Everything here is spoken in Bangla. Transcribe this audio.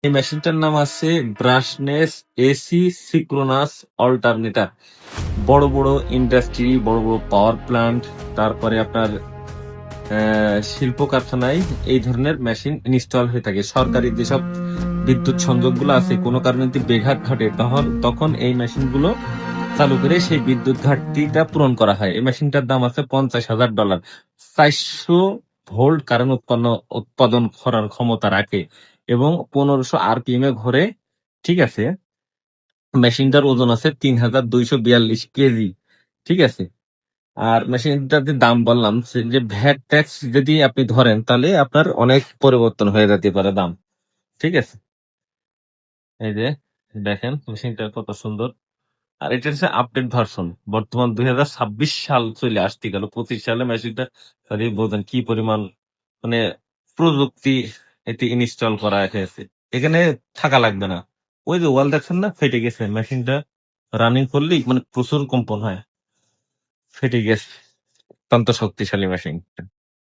এই মেশিনটার নাম আছে ব্রাশনেস এসি সিক্রোনাস অল্টারনেটর। বড় বড় ইন্ডাস্ট্রি, বড় বড় পাওয়ার প্ল্যান্ট, তারপরে আপনার শিল্প কারখানায় এই ধরনের মেশিন ইনস্টল হয়ে থাকে। সরকারি যেসব বিদ্যুৎ সংযোগগুলো আছে, কোনো কারণে যদি বেঘাত ঘটে তখন এই মেশিনগুলো চালু করে সেই বিদ্যুৎ ঘাটতিটা পূরণ করা হয়। এই মেশিনটার দাম আছে $50,000। 400 ভোল্ট কারেন্ট উৎপাদন করার ক্ষমতা রাখে এবং 1500 RPM এ ঘোরে। ঠিক আছে, মেশিনটার ওজন আছে 3242 কেজি। ঠিক আছে, আর মেশিনটার যে দাম বললাম, যে ভ্যাট ট্যাক্স যদি আপনি ধরেন তাহলে আপনার অনেক পরিবর্তন হয়ে যেতে পারে দাম। ঠিক আছে, এই যে দেখেন মেশিনটা কত সুন্দর। আর এটা হচ্ছে আপডেট ভার্সন, বর্তমান 2026 সাল চলে আসতে গেল, 25 সালে মেশিনটা তাহলে বোঝেন কি পরিমাণ মানে প্রযুক্তি এতে ইনস্টল করা হয়েছে। এখানে থাকা লাগবে না, ওই যে ওয়াল দেখছেন না, ফেটে গেছে মেশিনটা, রানিং করলেই মানে প্রচুর কম্পন হয়, ফেটে গেছে। অত্যন্ত শক্তিশালী মেশিন।